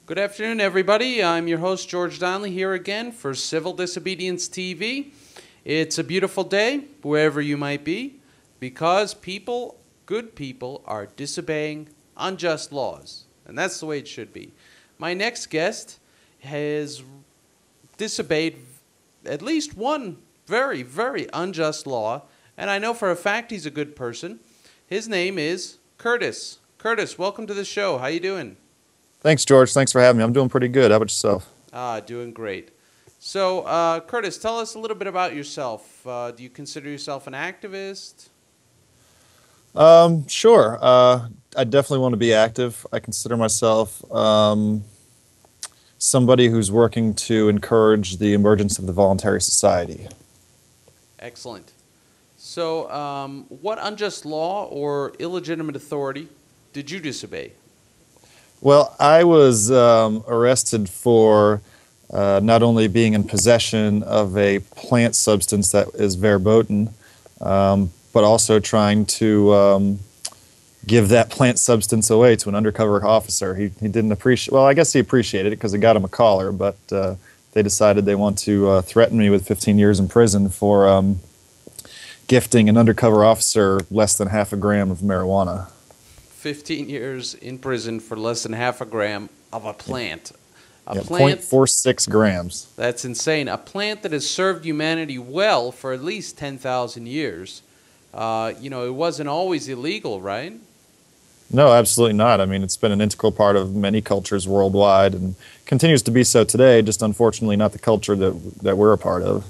Good afternoon, everybody. I'm your host, George Donnelly, here again for Civil Disobedience TV. It's a beautiful day, wherever you might be, because good people, are disobeying unjust laws. And that's the way it should be. My next guest has disobeyed at least one very, very unjust law, and I know for a fact he's a good person. His name is Curtis. Curtis, welcome to the show. How you doing? Thanks, George. Thanks for having me. I'm doing pretty good. How about yourself? Doing great. So, Curtis, tell us a little bit about yourself. Do you consider yourself an activist? Sure. I definitely want to be active. I consider myself somebody who's working to encourage the emergence of the voluntary society. Excellent. So, what unjust law or illegitimate authority did you disobey? Well, I was arrested for not only being in possession of a plant substance that is verboten, but also trying to give that plant substance away to an undercover officer. He didn't appreciate, well, I guess he appreciated it because it got him a collar, but they decided they want to threaten me with 15 years in prison for gifting an undercover officer less than half a gram of marijuana. 15 years in prison for less than half a gram of a plant. Yeah, 0.46 grams. That's insane. A plant that has served humanity well for at least 10,000 years. It wasn't always illegal, right? No, absolutely not. I mean, it's been an integral part of many cultures worldwide and continues to be so today, just unfortunately not the culture that we're a part of.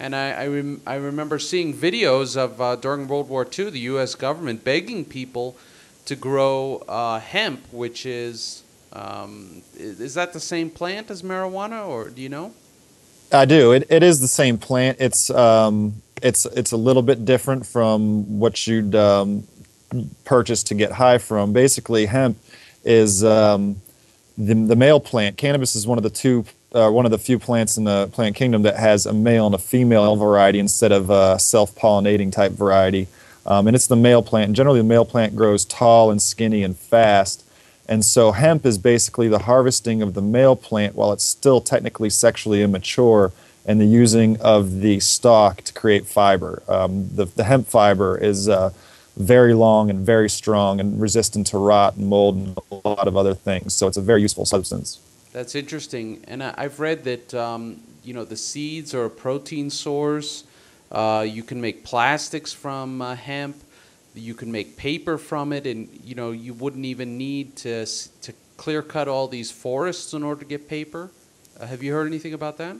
And I remember seeing videos of during World War II, the U.S. government begging people to grow hemp, which is that the same plant as marijuana, or do you know? I do. It is the same plant. It's a little bit different from what you'd purchase to get high from. Basically, hemp is the male plant. Cannabis is one of the few plants in the plant kingdom that has a male and a female variety instead of a self-pollinating type variety. And it's the male plant. And generally, the male plant grows tall and skinny and fast. And so hemp is basically the harvesting of the male plant while it's still technically sexually immature, and the using of the stalk to create fiber. The hemp fiber is very long and very strong and resistant to rot and mold and a lot of other things. So it's a very useful substance. That's interesting, and I've read that the seeds are a protein source. You can make plastics from hemp. You can make paper from it, and you wouldn't even need to clear cut all these forests in order to get paper. Have you heard anything about that?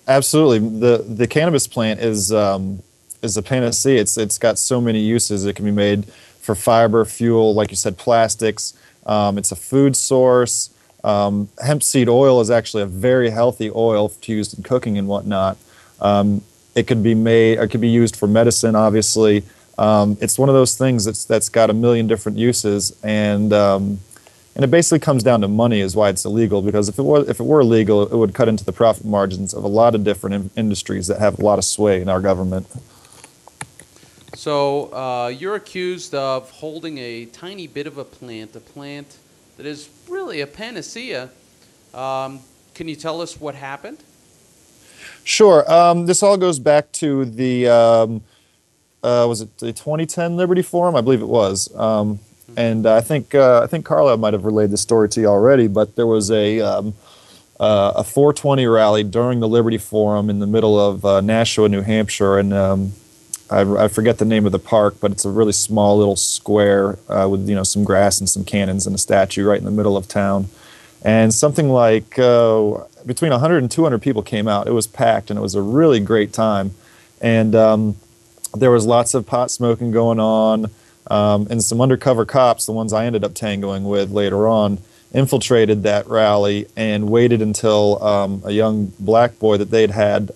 Absolutely. The cannabis plant is a panacea. It's got so many uses. It can be made for fiber, fuel, like you said, plastics. It's a food source. Hemp seed oil is actually a very healthy oil to use in cooking and whatnot. It could be used for medicine, obviously. It's one of those things that's got a million different uses, and it basically comes down to money is why it's illegal. Because if it were illegal, it would cut into the profit margins of a lot of different industries that have a lot of sway in our government. So you're accused of holding a tiny bit of a plant that is really a panacea. Can you tell us what happened? Sure. This all goes back to the, was it the 2010 Liberty Forum? I believe it was. And I think Carla might have relayed the story to you already, but there was a 420 rally during the Liberty Forum in the middle of Nashua, New Hampshire, and I forget the name of the park, but it's a really small little square with some grass and some cannons and a statue right in the middle of town. And something like between 100 and 200 people came out. It was packed, and it was a really great time. And there was lots of pot smoking going on, and some undercover cops, the ones I ended up tangoing with later on, infiltrated that rally and waited until a young black boy that they'd had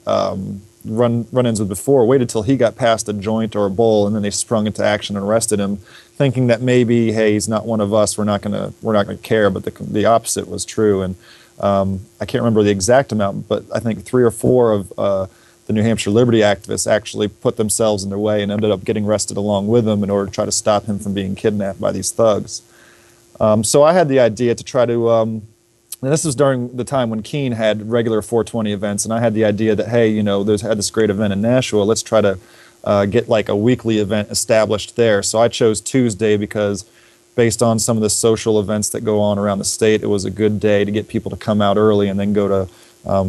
run-ins with before, waited till he got past a joint or a bowl, and then they sprung into action and arrested him, thinking that maybe, hey, he's not one of us, we're not gonna care. But the opposite was true. And I can't remember the exact amount, but I think 3 or 4 of the New Hampshire Liberty activists actually put themselves in their way and ended up getting arrested along with him in order to try to stop him from being kidnapped by these thugs. So I had the idea to try to And this was during the time when Keene had regular 420 events, and I had the idea that, hey, there's had this great event in Nashua. Let's try to get like a weekly event established there. So I chose Tuesday because, based on some of the social events that go on around the state, it was a good day to get people to come out early and then go to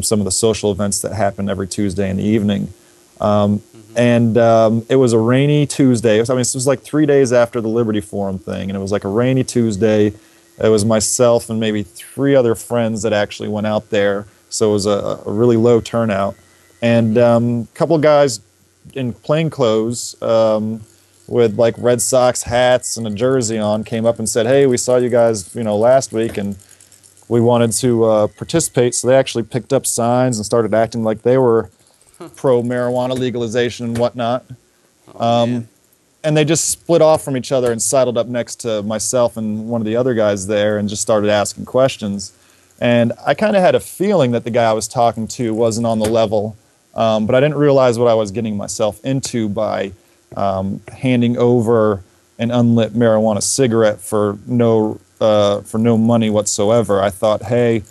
some of the social events that happen every Tuesday in the evening. It was a rainy Tuesday. It was like 3 days after the Liberty Forum thing, and it was like a rainy Tuesday. It was myself and maybe 3 other friends that actually went out there, so it was a really low turnout. And a couple of guys in plain clothes with like Red Sox hats and a jersey on came up and said, "Hey, we saw you guys, last week, and we wanted to participate." So they actually picked up signs and started acting like they were pro-marijuana legalization and whatnot. And they just split off from each other and sidled up next to myself and one of the other guys there and just started asking questions. And I kind of had a feeling that the guy I was talking to wasn't on the level, but I didn't realize what I was getting myself into by handing over an unlit marijuana cigarette for no money whatsoever. I thought, hey,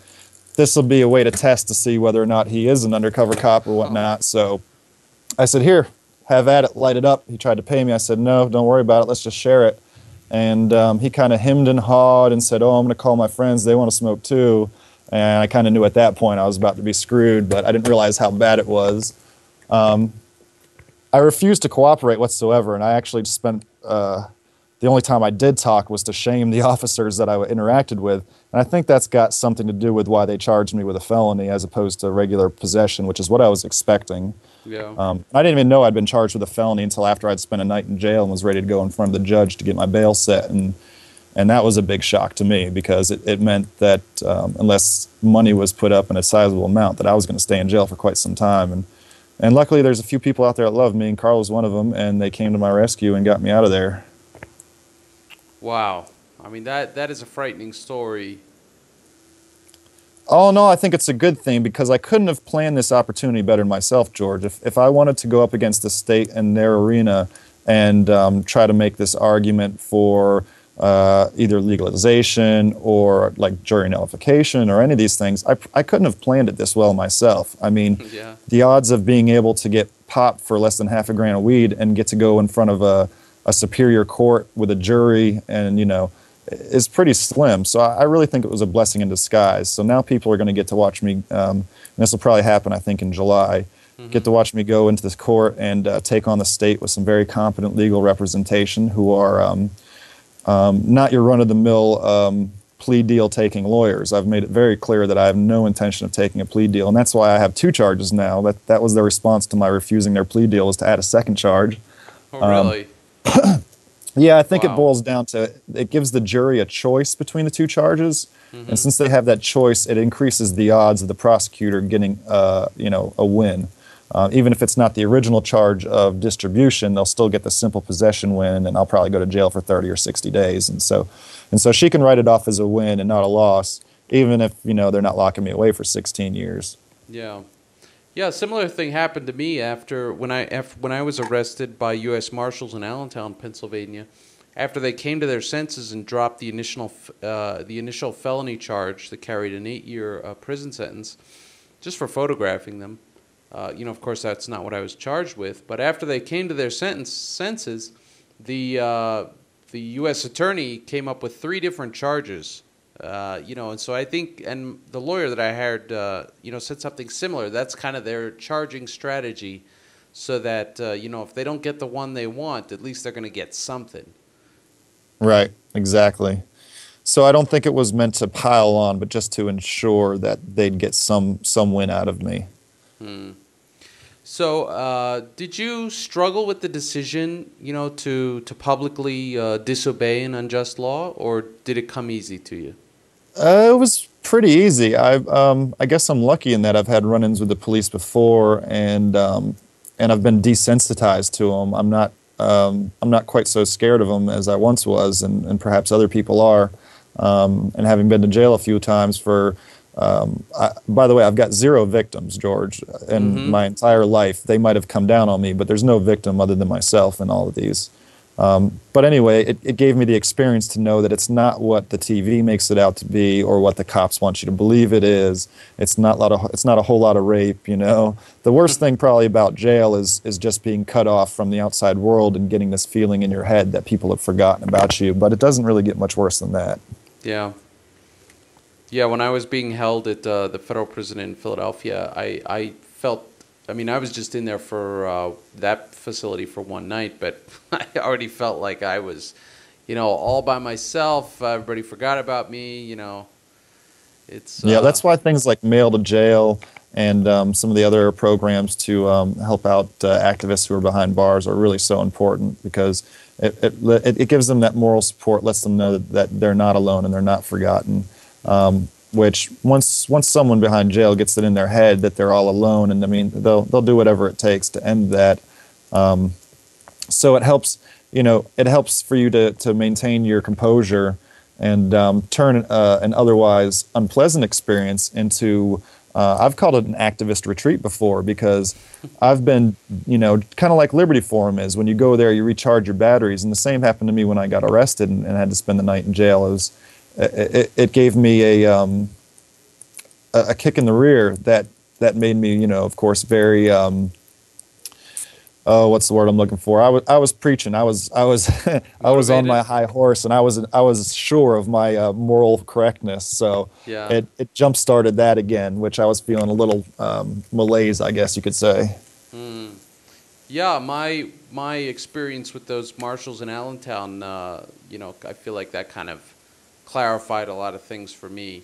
this will be a way to test to see whether or not he is an undercover cop or whatnot. So I said, "Here, have at it, light it up." He tried to pay me. I said, "No, don't worry about it. Let's just share it." And he kind of hemmed and hawed and said, "Oh, I'm going to call my friends. They want to smoke too." And I kind of knew at that point I was about to be screwed, but I didn't realize how bad it was. I refused to cooperate whatsoever, and I actually spent the only time I did talk was to shame the officers that I interacted with. And I think that's got something to do with why they charged me with a felony as opposed to regular possession, which is what I was expecting. Yeah. I didn't even know I'd been charged with a felony until after I'd spent a night in jail and was ready to go in front of the judge to get my bail set. And that was a big shock to me because it meant that unless money was put up in a sizable amount, that I was going to stay in jail for quite some time. And luckily, there's a few people out there that love me, and Carl was one of them, and they came to my rescue and got me out of there. Wow. I mean, that is a frightening story. Oh, no, I think it's a good thing because I couldn't have planned this opportunity better myself, George. If I wanted to go up against the state in their arena and try to make this argument for either legalization or like jury nullification or any of these things, I couldn't have planned it this well myself. I mean, Yeah. the odds of being able to get popped for less than half a gram of weed and get to go in front of a superior court with a jury and, is pretty slim. So I really think it was a blessing in disguise. So now people are going to get to watch me, and this will probably happen, I think, in July, get to watch me go into this court and take on the state with some very competent legal representation who are not your run-of-the-mill plea deal-taking lawyers. I've made it very clear that I have no intention of taking a plea deal, and that's why I have 2 charges now. That was their response to my refusing their plea deal, is to add a second charge. Oh, really? Yeah, I think Wow. it boils down to it gives the jury a choice between the 2 charges, and since they have that choice, it increases the odds of the prosecutor getting a win. Even if it's not the original charge of distribution, they'll still get the simple possession win, and I'll probably go to jail for 30 or 60 days. And so she can write it off as a win and not a loss, even if they're not locking me away for 16 years. Yeah. Yeah, a similar thing happened to me when I was arrested by U.S. Marshals in Allentown, Pennsylvania. After they came to their senses and dropped the initial felony charge that carried an 8-year prison sentence just for photographing them. Of course, that's not what I was charged with. But after they came to their senses, the U.S. attorney came up with 3 different charges. And so I think, and the lawyer that I hired, said something similar. That's kind of their charging strategy, so that if they don't get the one they want, at least they're going to get something. Right, exactly. So I don't think it was meant to pile on, but just to ensure that they'd get some win out of me. So, did you struggle with the decision, to publicly disobey an unjust law, or did it come easy to you? It was pretty easy. I guess I'm lucky in that I've had run-ins with the police before, and I've been desensitized to them. I'm not quite so scared of them as I once was, and perhaps other people are. And having been to jail a few times for, by the way, I've got 0 victims, George, in my entire life. They might have come down on me, but there's no victim other than myself in all of these. But anyway, it gave me the experience to know that it's not what the TV makes it out to be or what the cops want you to believe it is. It's not a whole lot of rape, you know. The worst thing probably about jail is just being cut off from the outside world and getting this feeling in your head that people have forgotten about you. But it doesn't really get much worse than that. Yeah. Yeah, when I was being held at the federal prison in Philadelphia, I felt, I mean, I was just in there for that facility for one night, but I already felt like I was, you know, all by myself. Everybody forgot about me, you know. It's yeah, that's why things like Mail to Jail and some of the other programs to help out activists who are behind bars are really so important, because it gives them that moral support, lets them know that they're not alone and they're not forgotten. Which once someone behind jail gets it in their head that they're all alone, and I mean they'll do whatever it takes to end that. So it helps, you know, it helps for you to maintain your composure and turn an otherwise unpleasant experience into, I've called it an activist retreat before, because I've been, you know, kind of like Liberty Forum is. When you go there, you recharge your batteries, and the same happened to me when I got arrested and had to spend the night in jail. It gave me a kick in the rear that made me, you know, of course, very what's the word I'm looking for? I was preaching. I was I was on my high horse, and I was sure of my moral correctness. So yeah. it jump started that again, which I was feeling a little malaise, I guess you could say. Mm. Yeah, my experience with those marshals in Allentown, you know, I feel like that kind of clarified a lot of things for me,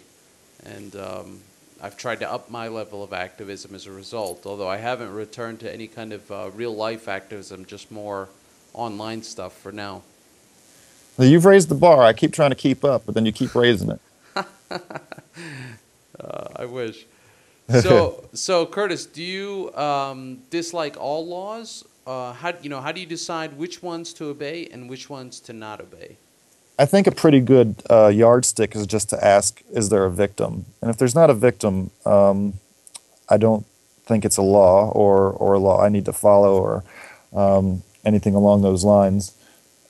and I've tried to up my level of activism as a result, although I haven't returned to any kind of real-life activism, just more online stuff for now. Well, you've raised the bar. I keep trying to keep up, but then you keep raising it. I wish. So Curtis, do you dislike all laws? How do you decide which ones to obey and which ones to not obey? I think a pretty good yardstick is just to ask, is there a victim? And if there's not a victim, I don't think it's a law or a law I need to follow or anything along those lines.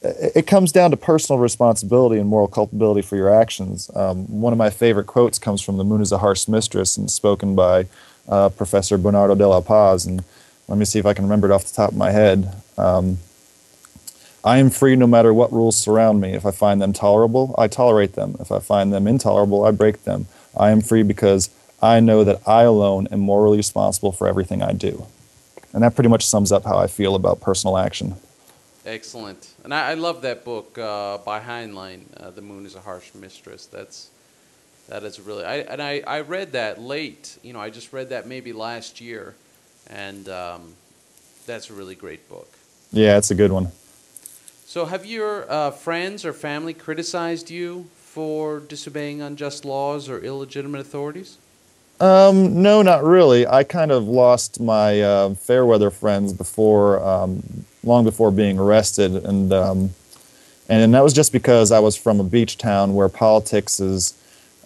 It comes down to personal responsibility and moral culpability for your actions. One of my favorite quotes comes from The Moon is a Harsh Mistress, and spoken by Professor Bernardo de la Paz. And let me see if I can remember it off the top of my head. I am free no matter what rules surround me. If I find them tolerable, I tolerate them. If I find them intolerable, I break them. I am free because I know that I alone am morally responsible for everything I do. And that pretty much sums up how I feel about personal action. Excellent. And I love that book by Heinlein, The Moon is a Harsh Mistress. That is really, I read that late. You know, I just read that maybe last year, and that's a really great book. Yeah, it's a good one. So have your friends or family criticized you for disobeying unjust laws or illegitimate authorities? No, not really. I kind of lost my fair-weather friends before, long before being arrested, and that was just because I was from a beach town where politics is,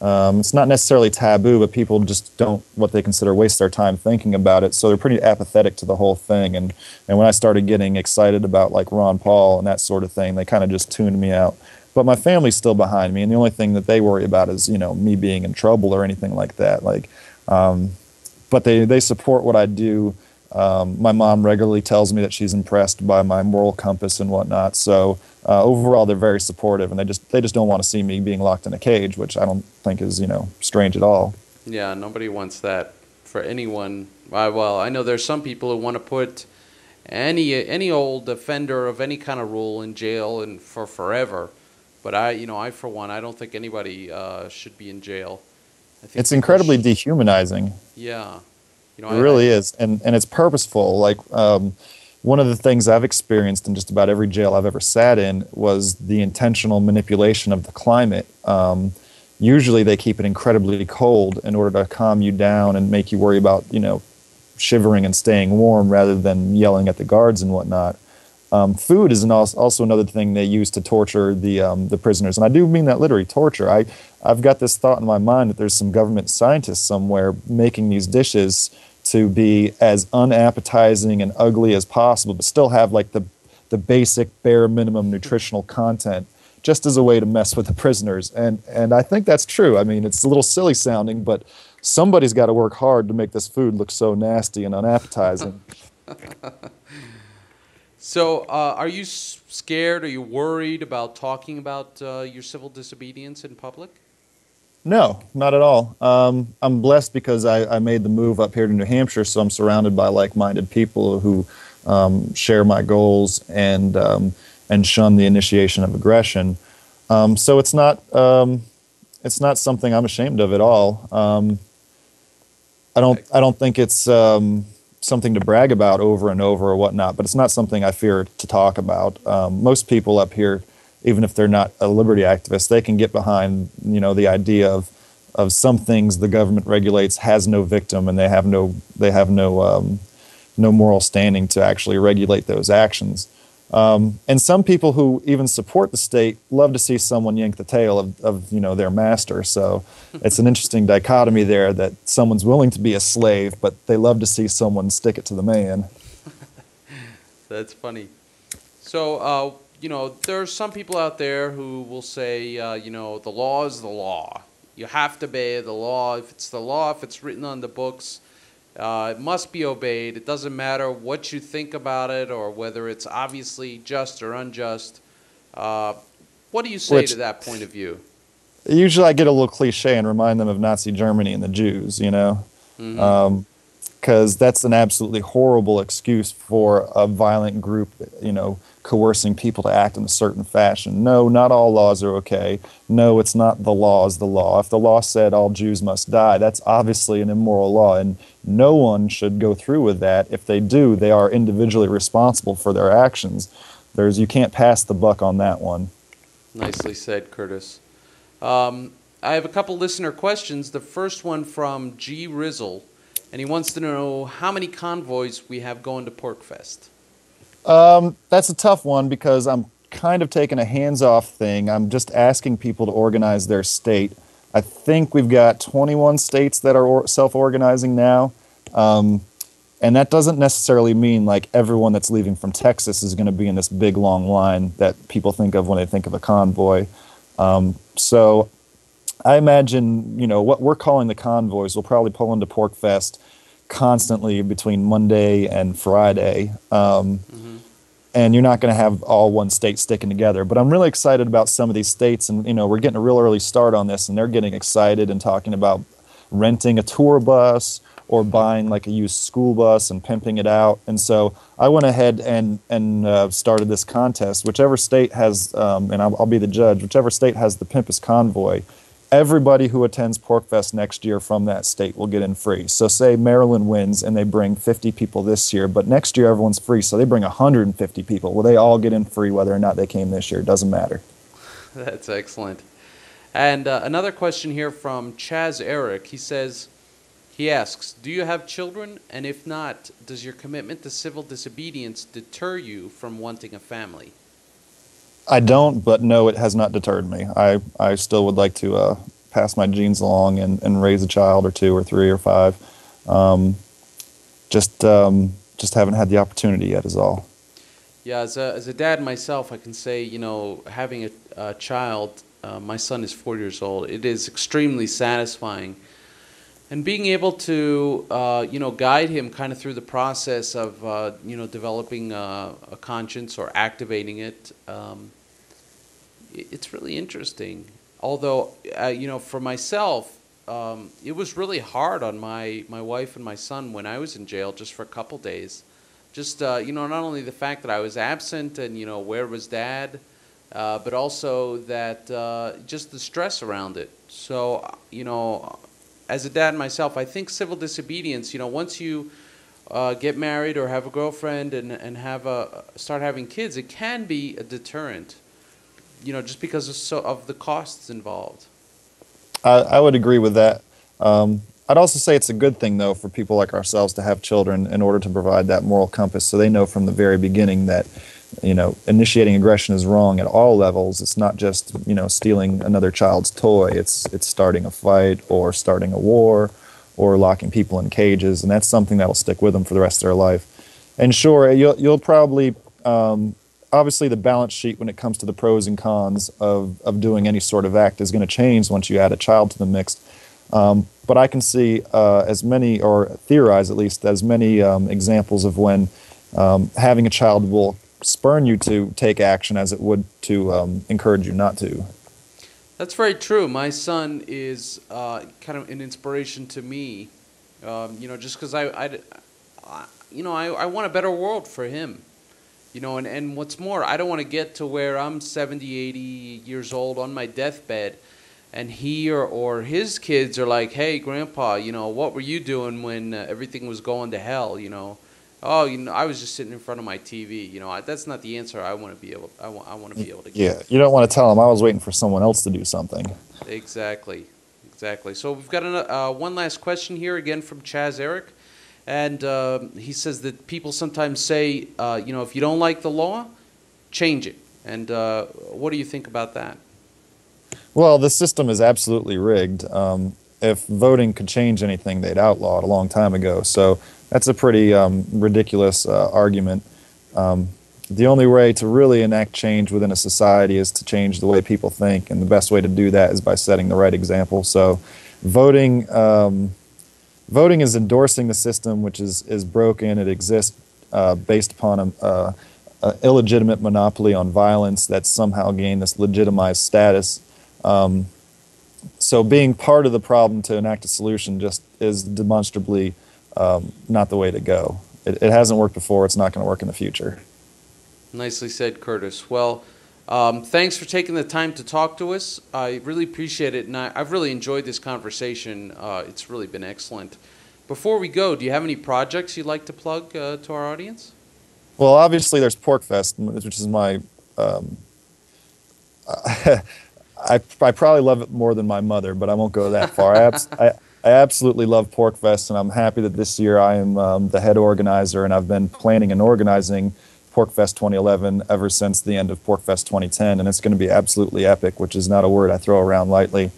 it's not necessarily taboo, but people just don't, what they consider, waste their time thinking about it, so they're pretty apathetic to the whole thing, and when I started getting excited about, like, Ron Paul and that sort of thing, they kind of just tuned me out. But my family's still behind me, and the only thing that they worry about is, you know, me being in trouble or anything like that. Like, but they support what I do. My mom regularly tells me that she's impressed by my moral compass and whatnot. So overall, they're very supportive, and they just don't want to see me being locked in a cage, which I don't think is, you know, strange at all. Yeah, nobody wants that for anyone. Well, I know there's some people who want to put any old offender of any kind of rule in jail and for forever. But I for one, I don't think anybody should be in jail. I think it's incredibly dehumanizing. Yeah. You know, it really is, and it's purposeful. Like, one of the things I've experienced in just about every jail I've ever sat in was the intentional manipulation of the climate. Usually they keep it incredibly cold in order to calm you down and make you worry about, you know, shivering and staying warm rather than yelling at the guards and whatnot. Food is also another thing they use to torture the prisoners, and I do mean that literally, torture. I've got this thought in my mind that there's some government scientist somewhere making these dishes to be as unappetizing and ugly as possible, but still have like the the basic bare minimum nutritional content, just as a way to mess with the prisoners. And I think that's true. I mean, it's a little silly sounding, but somebody's got to work hard to make this food look so nasty and unappetizing. So, are you scared? Are you worried about talking about your civil disobedience in public? No, not at all. I'm blessed because I made the move up here to New Hampshire, so I'm surrounded by like-minded people who share my goals and shun the initiation of aggression. So it's not something I'm ashamed of at all. I don't think it's something to brag about over and over or whatnot, but it's not something I fear to talk about. Most people up here, even if they're not a liberty activist, they can get behind, the idea of some things the government regulates has no victim, and they have no moral standing to actually regulate those actions. And some people who even support the state love to see someone yank the tail of their master. So it's an interesting dichotomy there, that someone's willing to be a slave, but they love to see someone stick it to the man. That's funny. So, there are some people out there who will say, the law is the law. You have to obey the law. If it's the law, if it's written on the books, it must be obeyed. It doesn't matter what you think about it or whether it's obviously just or unjust. What do you say to that point of view? Usually I get a little cliche and remind them of Nazi Germany and the Jews, because that's an absolutely horrible excuse for a violent group, coercing people to act in a certain fashion. No, not all laws are okay. No, it's not the law is the law. If the law said all Jews must die, that's obviously an immoral law, and no one should go through with that. If they do, they are individually responsible for their actions. You can't pass the buck on that one. Nicely said, Curtis. I have a couple listener questions. The first one from G. Rizzle, and he wants to know how many convoys we have going to PorcFest. That's a tough one because I'm kind of taking a hands-off thing. I'm just asking people to organize their state. I think we've got 21 states that are self-organizing now, and that doesn't necessarily mean like everyone that's leaving from Texas is going to be in this big long line that people think of when they think of a convoy. So I imagine, what we're calling the convoys will probably pull into PorcFest constantly between Monday and Friday. And you're not going to have all one state sticking together. But I'm really excited about some of these states, and we're getting a real early start on this, and they're getting excited and talking about renting a tour bus or buying like a used school bus and pimping it out. And so I went ahead and started this contest. Whichever state has, and I'll be the judge, whichever state has the pimpest convoy, everybody who attends PorcFest next year from that state will get in free. So say Maryland wins and they bring 50 people this year, but next year everyone's free, so they bring 150 people. Well, they all get in free whether or not they came this year. It doesn't matter. That's excellent. And another question here from Chaz Eric. He asks, do you have children? And if not, does your commitment to civil disobedience deter you from wanting a family? I don't, but no, it has not deterred me. I still would like to pass my genes along and raise a child or two or three or five. Just haven't had the opportunity yet is all. Yeah, as a dad myself, I can say, having a child, my son is 4 years old, it is extremely satisfying. And being able to, guide him kind of through the process of, developing a conscience or activating it, it's really interesting. Although, for myself, it was really hard on my wife and my son when I was in jail just for a couple days. Just, not only the fact that I was absent and, where was Dad, but also that just the stress around it. So, as a dad myself, I think civil disobedience, once you get married or have a girlfriend and start having kids, it can be a deterrent, just because of the costs involved. I would agree with that. I'd also say it's a good thing, though, for people like ourselves to have children in order to provide that moral compass so they know from the very beginning that, initiating aggression is wrong at all levels. It's not just, stealing another child's toy. It's starting a fight or starting a war or locking people in cages, and that's something that'll stick with them for the rest of their life. And sure, you'll probably obviously the balance sheet when it comes to the pros and cons of doing any sort of act is going to change once you add a child to the mix. But I can see as many, or theorize at least, as many examples of when having a child will spurn you to take action as it would to encourage you not to. That's very true. My son is kind of an inspiration to me, just because I want a better world for him. And what's more, I don't want to get to where I'm 70, 80 years old on my deathbed, and he or his kids are like, "Hey, Grandpa, what were you doing when everything was going to hell?" Oh, I was just sitting in front of my TV. That's not the answer I want to be able. I want to be able to give. Yeah, you don't want to tell them I was waiting for someone else to do something. Exactly. So we've got one last question here again from Chaz Eric, and he says that people sometimes say, if you don't like the law, change it. And what do you think about that? Well, the system is absolutely rigged. If voting could change anything, they'd outlaw it a long time ago. So that's a pretty ridiculous argument. The only way to really enact change within a society is to change the way people think, and the best way to do that is by setting the right example. So voting is endorsing the system, which is broken. It exists based upon an illegitimate monopoly on violence that's somehow gained this legitimized status. So being part of the problem to enact a solution just is demonstrably not the way to go. It hasn't worked before. It's not going to work in the future. Nicely said, Curtis. Well, thanks for taking the time to talk to us. I really appreciate it, and I've really enjoyed this conversation. It's really been excellent. Before we go, do you have any projects you'd like to plug to our audience? Well, obviously there's PorcFest, which is my... I probably love it more than my mother, but I won't go that far. I absolutely love PorcFest, and I'm happy that this year I am the head organizer, and I've been planning and organizing PorcFest 2011 ever since the end of PorcFest 2010, and it's going to be absolutely epic, which is not a word I throw around lightly.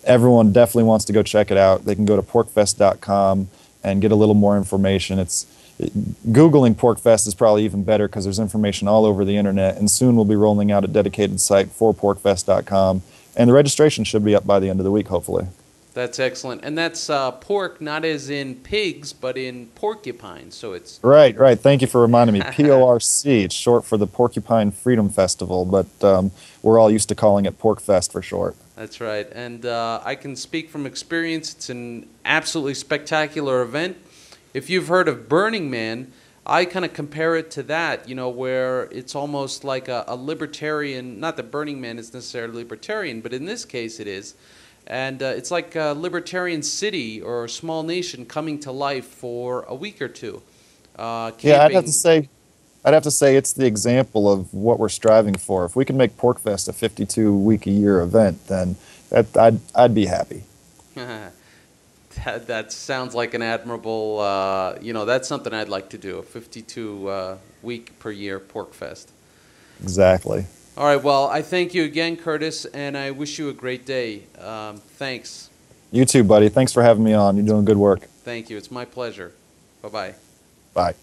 Everyone definitely wants to go check it out. They can go to porcfest.com and get a little more information. Googling PorcFest is probably even better because there's information all over the internet, and soon we'll be rolling out a dedicated site for porcfest.com, and the registration should be up by the end of the week, hopefully. That's excellent. And that's pork, not as in pigs, but in porcupine. So it's right. Thank you for reminding me. PORC. It's short for the Porcupine Freedom Festival, but we're all used to calling it PorcFest for short. That's right. And I can speak from experience. It's an absolutely spectacular event. If you've heard of Burning Man, I kind of compare it to that, where it's almost like a libertarian, not that Burning Man is necessarily libertarian, but in this case it is. And it's like a libertarian city or a small nation coming to life for a week or two. Yeah, I'd have to say it's the example of what we're striving for. If we can make PorcFest a 52-week-a-year event, then I'd be happy. That sounds like an admirable, that's something I'd like to do, a 52-week-per-year PorcFest. Exactly. All right, well, I thank you again, Curtis, and I wish you a great day. Thanks. You too, buddy. Thanks for having me on. You're doing good work. Thank you. It's my pleasure. Bye-bye. Bye.